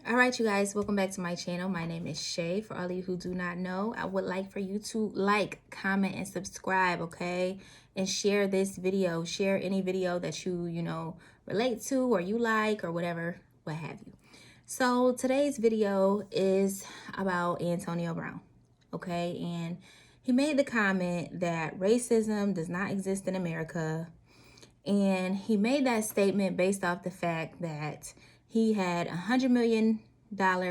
All right, you guys, welcome back to my channel. My name is Shay. For all of you who do not know, I would like for you to like, comment, and subscribe, okay? And share this video. Share any video that you relate to or you like or whatever, what have you. So today's video is about Antonio Brown, okay? And he made the comment that racism does not exist in America. And he made that statement based off the fact that he had $100 million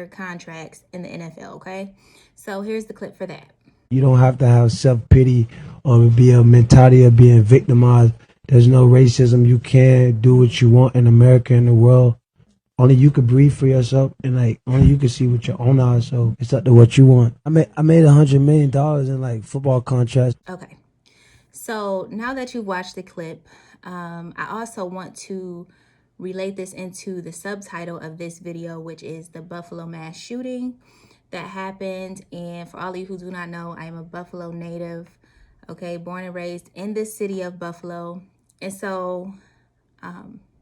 contracts in the NFL, okay? So here's the clip for that. You don't have to have self-pity or be a mentality of being victimized. There's no racism. You can do what you want in America and the world. Only you could breathe for yourself, and only you can see with your own eyes. So it's up to what you want. I made $100 million in football contracts. Okay. So now that you've watched the clip, I also want to relate this into the subtitle of this video, which is the Buffalo mass shooting that happened. And for all of you who do not know, I am a Buffalo native, okay, born and raised in the city of Buffalo. And so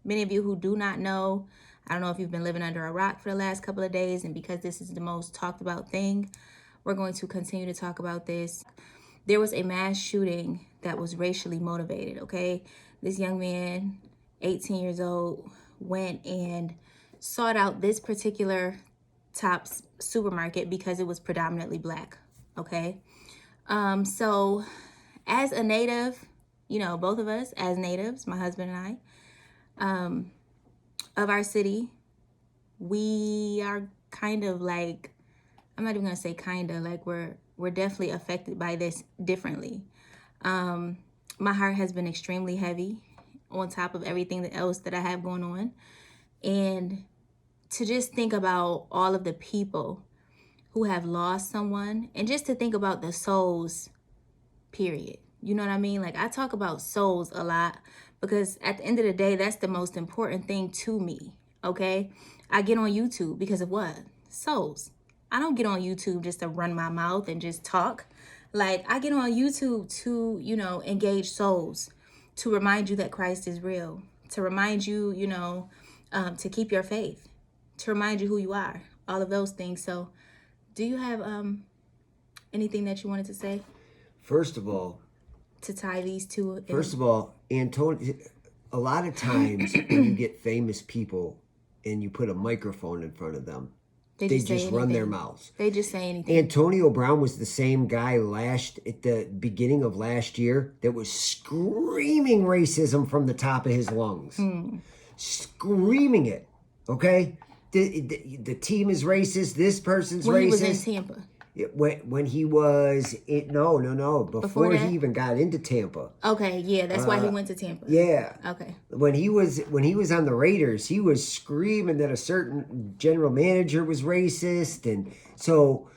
many of you who do not know, I don't know if you've been living under a rock for the last couple of days, and because this is the most talked about thing, we're going to continue to talk about this. There was a mass shooting that was racially motivated, okay? This young man, 18 years old, went and sought out this particular Tops supermarket because it was predominantly black, okay? So as a native, both of us as natives, my husband and I, of our city, we are kind of like, I'm not even gonna say kind of, like we're definitely affected by this differently. My heart has been extremely heavy on top of everything else that I have going on. And to just think about all of the people who have lost someone, and just to think about the souls, period. You know what I mean? Like, I talk about souls a lot because at the end of the day, that's the most important thing to me, okay? I get on YouTube because of what? Souls. I don't get on YouTube just to run my mouth and just talk. Like, I get on YouTube to, engage souls, to remind you that Christ is real, to remind you, to keep your faith, to remind you who you are, all of those things. So do you have anything that you wanted to say First of all, to tie these two in? First of all, Antonio, a lot of times when you get famous people and you put a microphone in front of them, they just run their mouths. They just say anything. Antonio Brown was the same guy at the beginning of last year that was screaming racism from the top of his lungs. Screaming it, okay? The team is racist. This person's racist. When he was in Tampa. When he was before he even got into Tampa. Okay, yeah, that's why he went to Tampa. Yeah. Okay. When he was on the Raiders, he was screaming that a certain general manager was racist, and so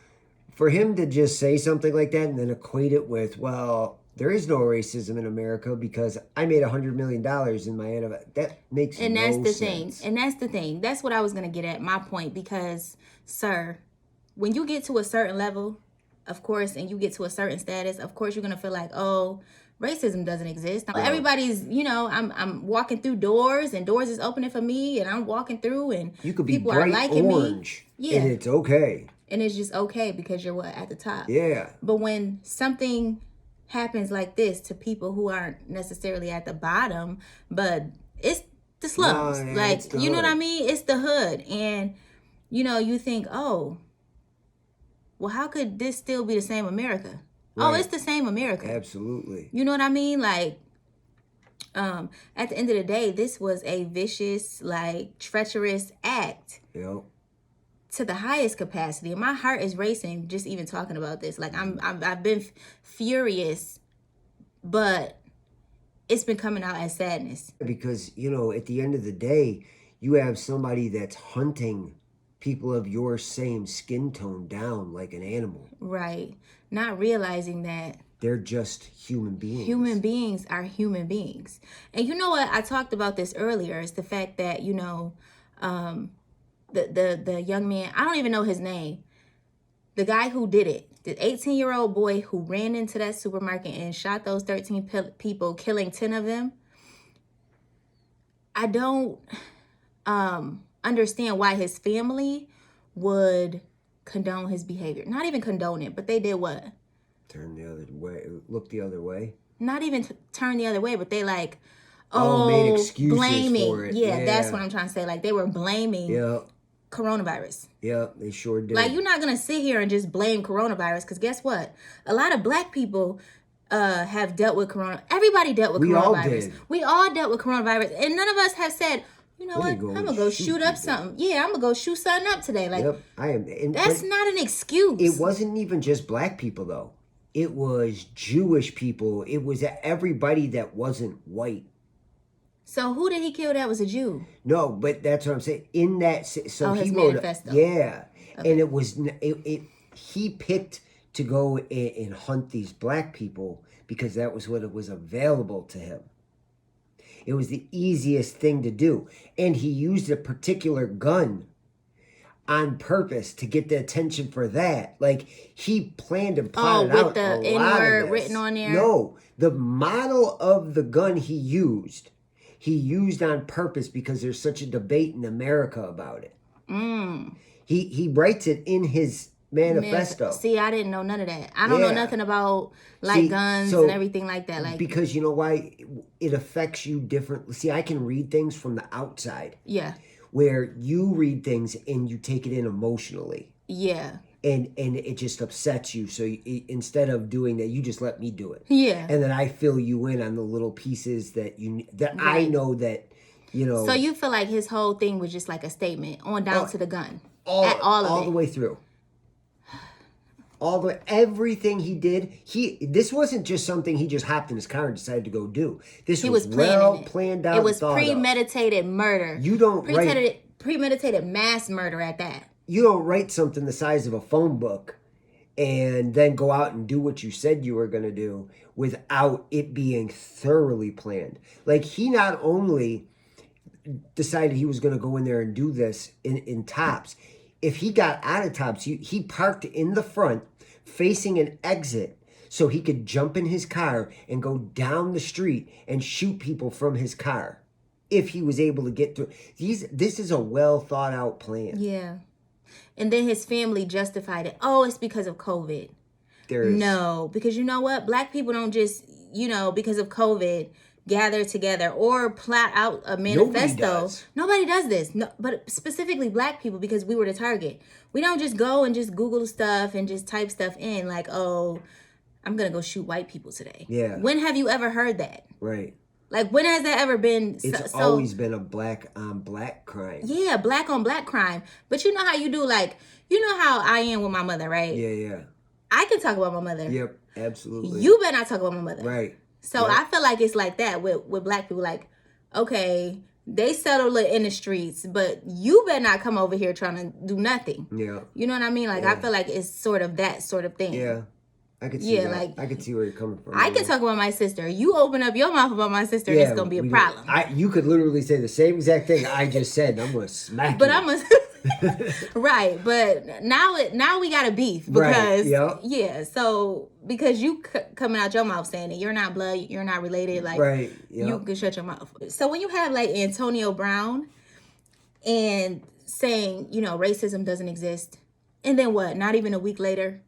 for him to just say something like that and then equate it with, well, there is no racism in America because I made $100 million in my head of it. That makes no sense. And that's the thing. That's what I was gonna get at. My point, because, sir, when you get to a certain level, of course, and you get to a certain status, of course, you're going to feel like, oh, racism doesn't exist. Everybody's, I'm walking through doors and doors is opening for me and I'm walking through and you could be people bright are liking orange, me. Yeah. And it's okay. And it's just okay because you're at the top. Yeah. But when something happens like this to people who aren't necessarily at the bottom, but it's the slums. You know what I mean? It's the hood. And, you think, oh, well, how could this still be the same America? Right. Oh, it's the same America. Absolutely. You know what I mean? Like, at the end of the day, this was a vicious, treacherous act. Yep. To the highest capacity. And my heart is racing just even talking about this. Like, I've been furious, but it's been coming out as sadness. Because, at the end of the day, you have somebody that's hunting people of your same skin tone down like an animal. Right. Not realizing that they're just human beings. Human beings are human beings. And you know what? I talked about this earlier. It's the fact that, the young man, I don't even know his name. The guy who did it, the 18-year-old boy who ran into that supermarket and shot those 13 people, killing 10 of them. I don't understand why his family would condone his behavior. Not even condone it, but they did what? Turn the other way. Look the other way. Not even turn the other way, but they like, Made excuses blaming. for it. Yeah, that's Yeah. what I'm trying to say. Like they were blaming Yeah. coronavirus. Yeah, they sure did. Like you're not gonna sit here and just blame coronavirus, because guess what? A lot of black people have dealt with corona. Everybody dealt with We all coronavirus. did. We all dealt with coronavirus, and none of us have said, you know Let me what? go I'm and gonna go shoot shoot up people." something. Yeah, I'm gonna go shoot something up today. Like Yep, I am. And, that's but not an excuse. it wasn't even just black people, though. It was Jewish people. It was everybody that wasn't white. So who did he kill that was a Jew? No, but that's what I'm saying. In that, so His he wrote, manifesto. yeah, and it was he picked to go and hunt these black people because that was what it was available to him. It was the easiest thing to do, and he used a particular gun on purpose to get the attention for that. Like he planned and plotted with out the a lot of N-word this. written on there? No, the model of the gun he used on purpose because there's such a debate in America about it. He writes it in his manifesto. See, I didn't know none of that. I don't know Yeah. nothing about like See, guns so and everything like that. Like because you know why it affects you differently. See, I can read things from the outside yeah, where you read things and you take it in emotionally. yeah, And it just upsets you. So instead of doing that, you just let me do it. yeah. And then I fill you in on the little pieces that I Right. know that, you know. So you feel like his whole thing was just like a statement on down to the gun. all of the it. way through. Everything he did, this wasn't just something he just hopped in his car and decided to go do. This He was was planning well it. planned out. It was and thought of. premeditated murder. You don't write. Premeditated mass murder at that. You don't write something the size of a phone book and then go out and do what you said you were going to do without it being thoroughly planned. Like he not only decided he was going to go in there and do this in Tops. If he got out of Tops, he parked in the front facing an exit so he could jump in his car and go down the street and shoot people from his car if he was able to get through. This is a well thought out plan. Yeah. And then his family justified it. Oh, it's because of COVID. There's No, because you know what? Black people don't just, because of COVID, gather together or plot out a manifesto. Nobody does this. No, but specifically black people, because we were the target. We don't just go and just Google stuff and just type stuff in like, oh, I'm going to go shoot white people today. Yeah. When have you ever heard that? right. Like, when has that ever been? It's always been a black on black crime. Yeah, black on black crime. But you know how you do, like, you know how I am with my mother, right? Yeah. I can talk about my mother. Yep. Absolutely. You better not talk about my mother. right. So Yep. I feel like it's like that with black people. Like, okay, they settle it in the streets, but you better not come over here trying to do nothing. Yeah. You know what I mean? Like, I feel like it's sort of that sort of thing. Yeah. I could see Yeah, that. like, I could see where you're coming from. I can talk about my sister. You open up your mouth about my sister, and it's gonna be a we problem. You could literally say the same exact thing I just said, and I'm gonna smack But you. I'm a right. But now we got a beef because yep. yeah. So because you coming out your mouth saying that you're not blood, you're not related, like Right. Yep. you can shut your mouth. So when you have like Antonio Brown and saying racism doesn't exist, and then what? Not even a week later,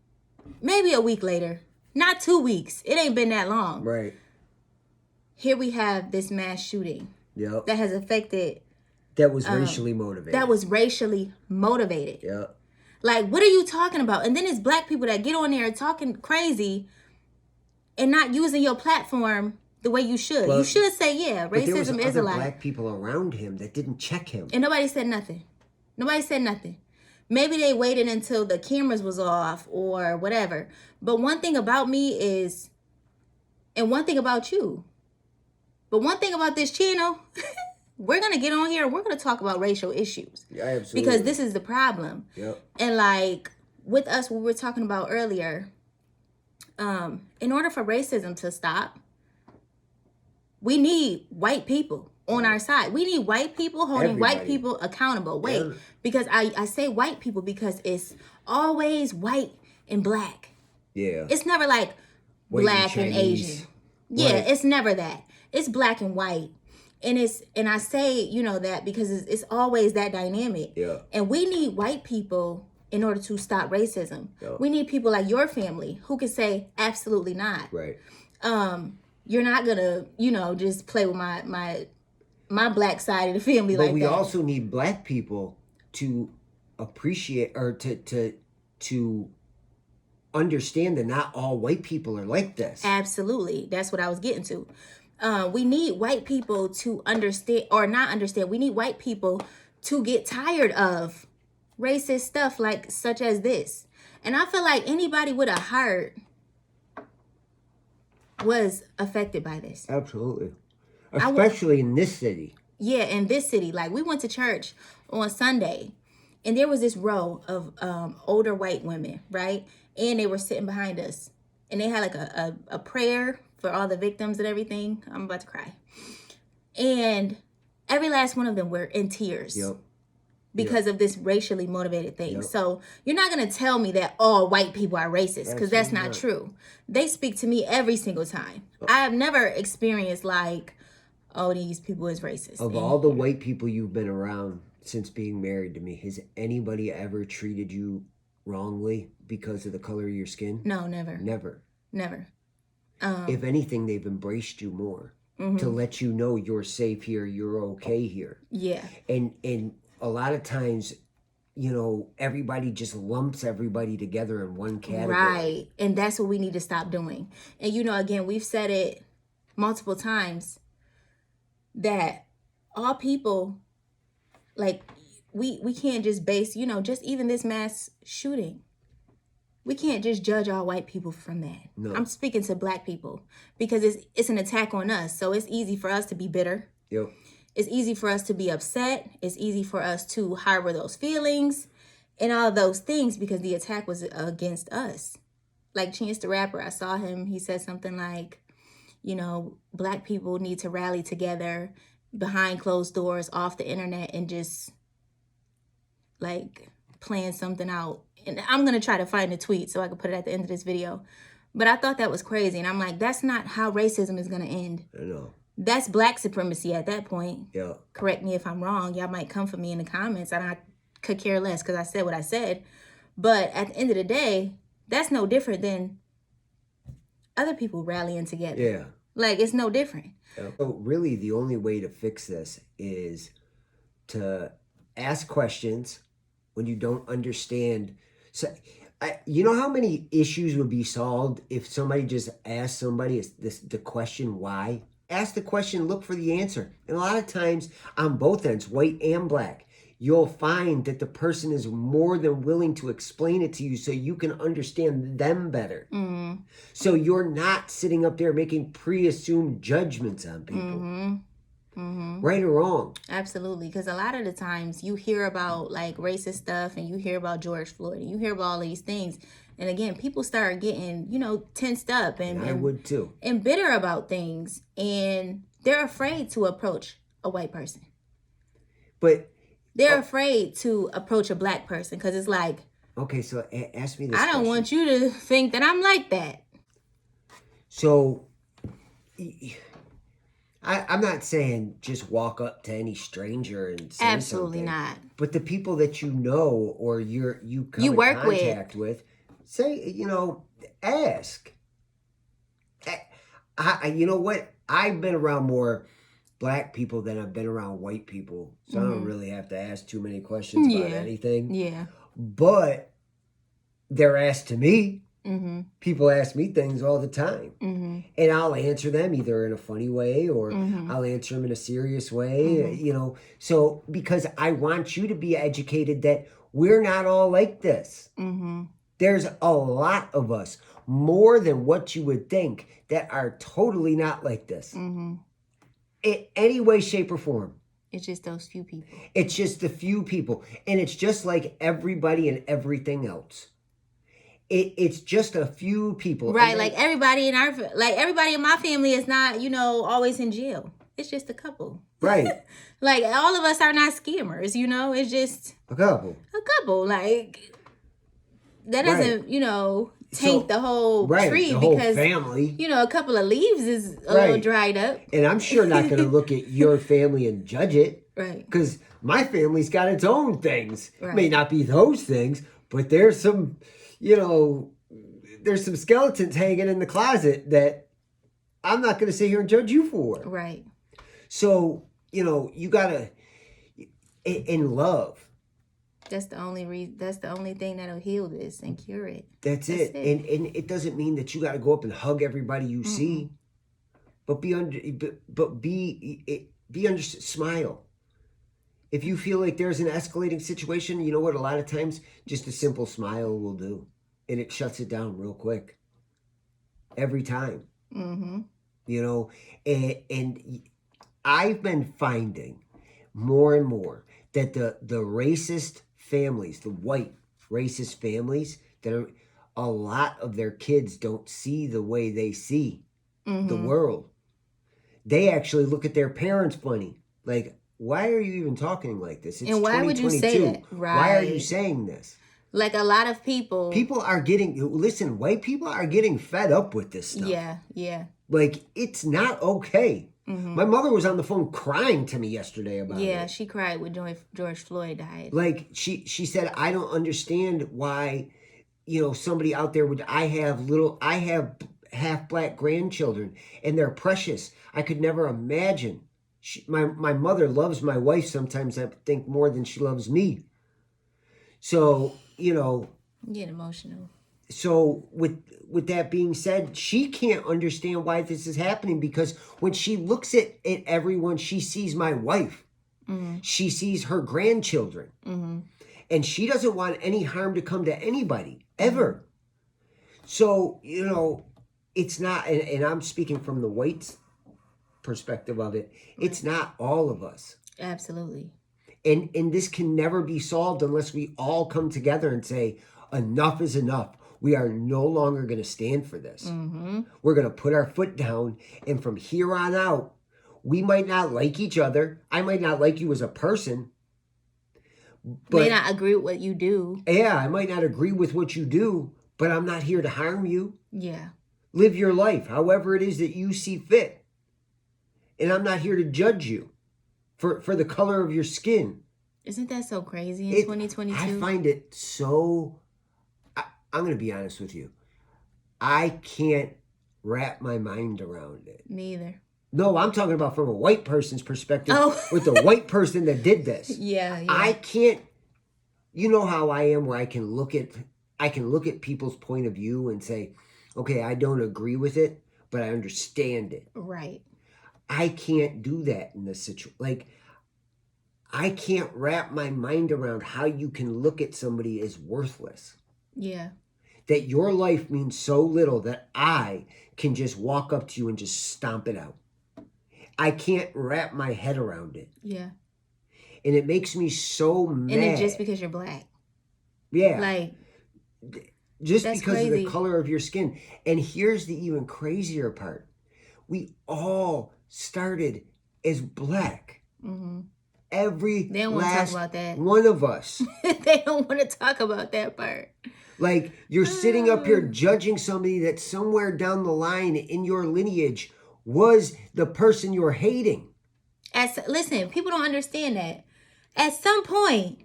maybe a week later, not 2 weeks. It ain't been that long. Right. Here we have this mass shooting Yep. that has affected. That was racially motivated. That was racially motivated. Yep. Like, what are you talking about? And then it's black people that get on there talking crazy and not using your platform the way you should. Well, you should say, yeah, But there was racism is other a lie. black people around him that didn't check him. And nobody said nothing. Nobody said nothing. Maybe they waited until the cameras was off or whatever. But one thing about me is, and one thing about you, but one thing about this channel, we're going to get on here and we're going to talk about racial issues. Yeah, absolutely. Because this is the problem. Yep. And like with us, what we were talking about earlier, in order for racism to stop, we need white people on our side. We need white people holding white Everybody. people accountable. Wait, Yeah. because I say white people because it's always white and black. Yeah. It's never like White black and Chinese. Asian. Yeah, Right. it's never that. It's black and white. And I say, you know, that because it's always that dynamic. Yeah. And we need white people in order to stop racism. Yeah. We need people like your family who can say absolutely not. Right. You're not gonna, you know, just play with my black side of the family But like we that. also need black people to appreciate or to understand that not all white people are like this. Absolutely. That's what I was getting to. We need white people to understand or not understand. We need white people to get tired of racist stuff like such as this. And I feel like anybody with a heart was affected by this. Absolutely. Especially in this city. Yeah, in this city. Like we went to church on Sunday and there was this row of older white women, right? And they were sitting behind us. And they had like a prayer for all the victims and everything. I'm about to cry. And every last one of them were in tears. Yep. Because of this racially motivated thing. Yep. So you're not going to tell me that all white people are racist because that's not true. They speak to me every single time. I have never experienced like, oh, these people is racist. Of all the white people you've been around since being married to me, has anybody ever treated you wrongly because of the color of your skin? No, never. Never. Never. If anything, they've embraced you more to let you know you're safe here, you're okay here. Yeah. And a lot of times, you know, everybody just lumps everybody together in one category. Right. And that's what we need to stop doing. And, you know, again, we've said it multiple times that all people, like, we can't just base, you know, just even this mass shooting. We can't just judge all white people from that. No. I'm speaking to black people because it's an attack on us. So it's easy for us to be bitter. Yep. It's easy for us to be upset. It's easy for us to harbor those feelings and all of those things because the attack was against us. Like Chance the Rapper, I saw him. He said something like, you know, black people need to rally together behind closed doors off the internet and just like plan something out. And I'm going to try to find the tweet so I can put it at the end of this video. But I thought that was crazy. And I'm like, that's not how racism is going to end. I know. That's black supremacy at that point. Yeah. Correct me if I'm wrong. Y'all might come for me in the comments and I could care less because I said what I said. But at the end of the day, that's no different than other people rallying together. Yeah. Like, it's no different. So really the only way to fix this is to ask questions when you don't understand. So, you know how many issues would be solved if somebody just asked somebody the question why? Ask the question, look for the answer. And a lot of times on both ends, white and black, you'll find that the person is more than willing to explain it to you so you can understand them better. Mm-hmm. So you're not sitting up there making pre-assumed judgments on people. Mm-hmm. Mm-hmm. Right or wrong. Absolutely. Because a lot of the times you hear about like racist stuff and you hear about George Floyd and you hear about all these things. And again, people start getting, you know, tensed up and I would too. And bitter about things. And they're afraid to approach a white person. But they're afraid to approach a black person because it's like, okay, so ask me this I don't question. want you to think that I'm like that. So I'm not saying just walk up to any stranger and say Absolutely something. not. But the people that you know or you come You in work with. contact with, say, you know, ask. You know what? I've been around more black people than I've been around white people. So I don't really have to ask too many questions about Yeah. anything. Yeah. But they're asked to me. Mm-hmm. People ask me things all the time. Mm-hmm. And I'll answer them either in a funny way or Mm-hmm. I'll answer them in a serious way, you know. So because I want you to be educated that we're not all like this. Mm-hmm. There's a lot of us, more than what you would think, that are totally not like this. Mm-hmm. In any way, shape, or form. It's just those few people. It's just a few people. And it's just like everybody and everything else. It's just a few people. Right, like everybody in my family is not, you know, always in jail. It's just a couple. Right. Like all of us are not scammers, you know. It's just A couple. a couple. Like that doesn't, you know, tank the whole tree the whole because family. you know a couple of leaves is a little Right. dried up. And I'm sure not going to look at your family and judge it. Right. Because my family's got its own things. Right. May not be those things, but there's some, there's some skeletons hanging in the closet that I'm not going to sit here and judge you for. Right. So, you got to, in love. That's the only That's the only thing that'll heal this and cure it. That's it. And it doesn't mean that you got to go up and hug everybody you see, but be smile. If you feel like there's an escalating situation, you know what? A lot of times, just a simple smile will do, and it shuts it down real quick. Every time, and I've been finding more and more that the racist families, the white racist families, that are a lot of their kids don't see the way they see the world. They actually look at their parents funny, like, why are you even talking like this? It's and why would you say that? Right. Why are you saying this? Like a lot of people are white people are getting fed up with this stuff. Yeah. Like, it's not okay. My mother was on the phone crying to me yesterday about it. Yeah, she cried when George Floyd died. Like, she said, I don't understand why, somebody out there I have half black grandchildren and they're precious. I could never imagine. My mother loves my wife sometimes, I think, more than she loves me. So, Get emotional. So with that being said, she can't understand why this is happening, because when she looks at everyone, she sees my wife. She sees her grandchildren. And she doesn't want any harm to come to anybody, ever. So, it's not, and I'm speaking from the white perspective of it, it's not all of us. Absolutely. And this can never be solved unless we all come together and say, enough is enough. We are no longer going to stand for this. We're going to put our foot down. And from here on out, we might not like each other. I might not like you as a person. May not agree with what you do. Yeah, I might not agree with what you do, but I'm not here to harm you. Yeah. Live your life however it is that you see fit. And I'm not here to judge you for the color of your skin. Isn't that so crazy in 2022? I find it so... I'm going to be honest with you. I can't wrap my mind around it. Me either. No, I'm talking about from a white person's perspective, with the white person that did this. Yeah. I can't... You know how I am, where I can look at people's point of view and say, okay, I don't agree with it, but I understand it. Right. I can't do that in this situation. Like, I can't wrap my mind around how you can look at somebody as worthless. Yeah. That your life means so little that I can just walk up to you and just stomp it out. I can't wrap my head around it. Yeah. And it makes me so mad. And it's just because you're black. Yeah. Like, just that's because crazy. of the color of your skin. And here's the even crazier part. We all started as black. Every they don't want to talk last about that. one of us. They don't want to talk about that part. Like, you're sitting up here judging somebody that somewhere down the line in your lineage was the person you're hating. Listen, people don't understand that. At some point,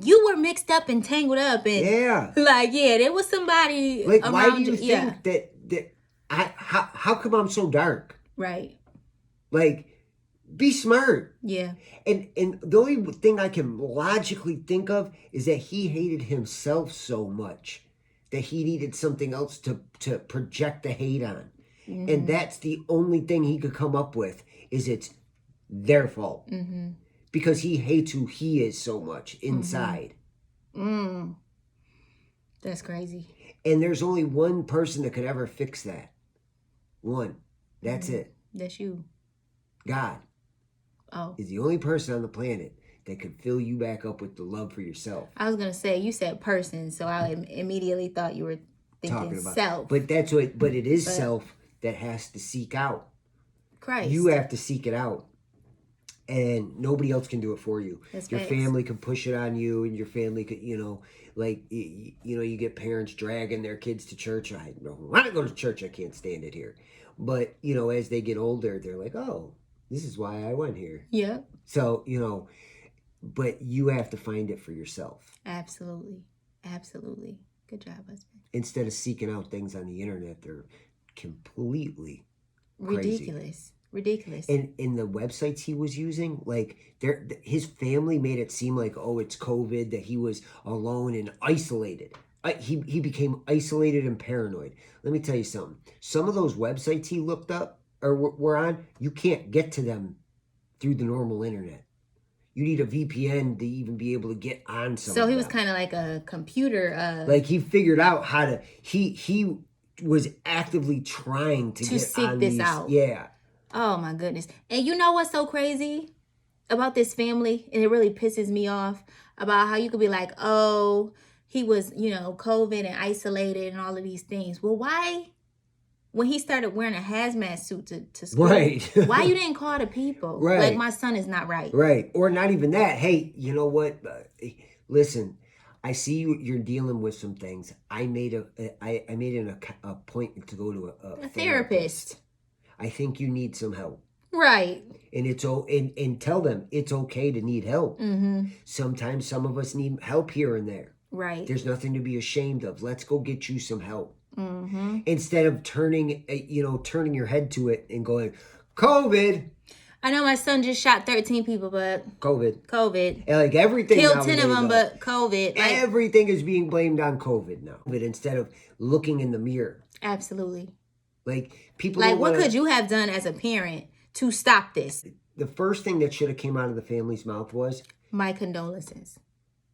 you were mixed up and tangled up, and there was somebody like, around why do you think that how come I'm so dark? Right. Like, be smart. Yeah. And the only thing I can logically think of is that he hated himself so much that he needed something else to project the hate on. And that's the only thing he could come up with, is it's their fault. Because he hates who he is so much inside. That's crazy. And there's only one person that could ever fix that. One. That's it. That's you. God. Oh. Is the only person on the planet that could fill you back up with the love for yourself. I was going to say, you said person, so I immediately thought you were thinking self. But that's what, but it is self that has to seek out. Christ. You have to seek it out. and nobody else can do it for you. That's Your facts. family can push it on you, and your family could, like, you get parents dragging their kids to church. I don't want to go to church. I can't stand it here. But, as they get older, they're like, oh, this is why I went here. Yep. So, but you have to find it for yourself. Absolutely. Absolutely. Good job, husband. Instead of seeking out things on the internet, they're completely crazy. Ridiculous. And in the websites he was using, like his family made it seem like, oh, it's COVID, that he was alone and isolated. He became isolated and paranoid. Let me tell you something. Some of those websites he looked up or were on, you can't get to them through the normal internet. You need a VPN to even be able to get on some. So he was kind of like a computer. Like he figured out how to. He was actively trying to get seek on this these, out. Yeah. Oh my goodness. And you know what's so crazy about this family? And it really pisses me off about how you could be like, oh, he was, COVID and isolated and all of these things. Well, why, when he started wearing a hazmat suit to school, Right. why you didn't call the people? Right. Like, my son is not right. Right. Or not even that. Hey, you know what? Listen, I see you're dealing with some things. I made an appointment to go to a therapist. I think you need some help. Right. And and tell them it's okay to need help. Mm-hmm. Sometimes some of us need help here and there. Right. There's nothing to be ashamed of. Let's go get you some help. Mm-hmm. Instead of turning your head to it and going, COVID. I know my son just shot 13 people, but COVID. And like everything. Killed 10 of them, but COVID. Like, everything is being blamed on COVID now. But instead of looking in the mirror. Absolutely. Like people. Like, what could you have done as a parent to stop this? The first thing that should have came out of the family's mouth was, my condolences.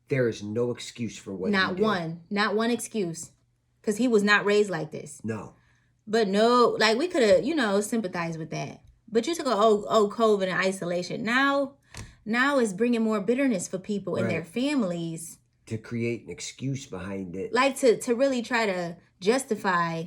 There is no excuse for what Not one excuse. Because he was not raised like this. No. But no, like we could have, sympathized with that. But you took COVID and isolation. Now it's bringing more bitterness for people and their families. To create an excuse behind it. Like to really try to justify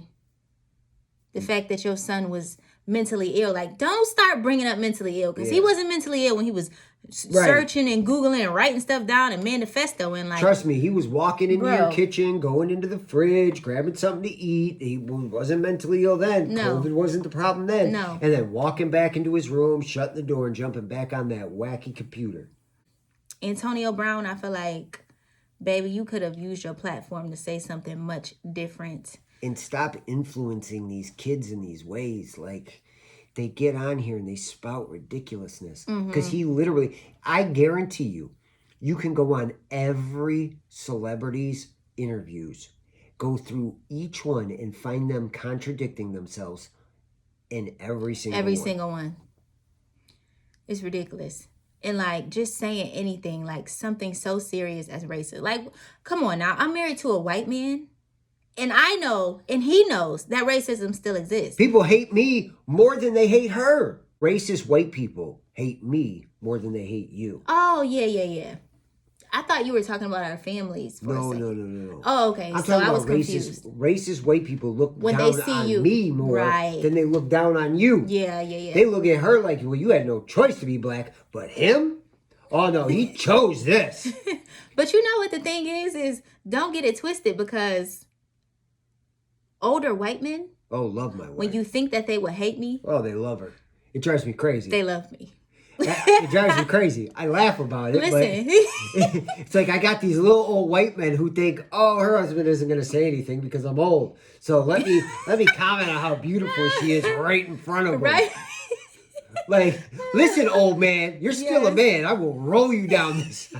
the fact that your son was mentally ill. Like, don't start bringing up mentally ill. Because he wasn't mentally ill when he was searching and Googling and writing stuff down and manifestoing. Like, trust me, he was walking into your kitchen, going into the fridge, grabbing something to eat. He wasn't mentally ill then. No. COVID wasn't the problem then. No. And then walking back into his room, shutting the door and jumping back on that wacky computer. Antonio Brown, I feel like, baby, you could have used your platform to say something much different. And stop influencing these kids in these ways. Like, they get on here and they spout ridiculousness. Because he literally, I guarantee you can go on every celebrity's interviews, go through each one and find them contradicting themselves in every single one. It's ridiculous. And like just saying anything, like something so serious as racist. Like, come on now, I'm married to a white man. And I know, and he knows, that racism still exists. People hate me more than they hate her. Racist white people hate me more than they hate you. Oh, yeah. I thought you were talking about our families for a second. No. Oh, okay. I'm so talking I was about confused. Racist white people look when down they see on you, me more than they look down on you. Yeah. They look at her like, well, you had no choice to be black, but him? Oh, no, he chose this. But you know what the thing is don't get it twisted, because older white men, love my wife. when you think that they would hate me, they love her. It drives me crazy. they love me. It drives me crazy. I laugh about it. Listen. But it's like I got these little old white men who think, her husband isn't going to say anything because I'm old. So let me comment on how beautiful she is right in front of him. Right? Like, listen, old man, you're still a man. I will roll you down this.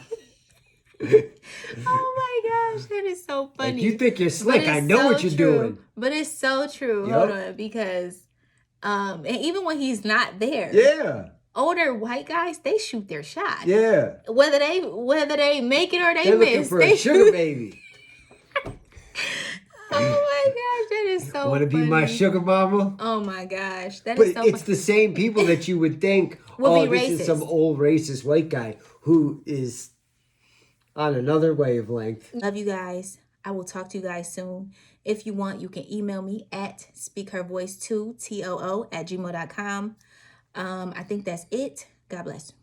Oh my gosh, that is so funny. Like, you think you're slick. I know what you're doing. But it's so true. Yep. Hold on, because and even when he's not there, Yeah. older white guys, they shoot their shot. Yeah. Whether they make it or they They're miss. looking for a sugar baby. Oh my gosh, that is so Want to be my sugar mama? Oh my gosh, that But is so it's the same people that you would think, Would be this is some racist. old racist white guy who is on another wavelength. Love you guys. I will talk to you guys soon. If you want, you can email me at speakhervoice2too@gmail.com. I think that's it. God bless.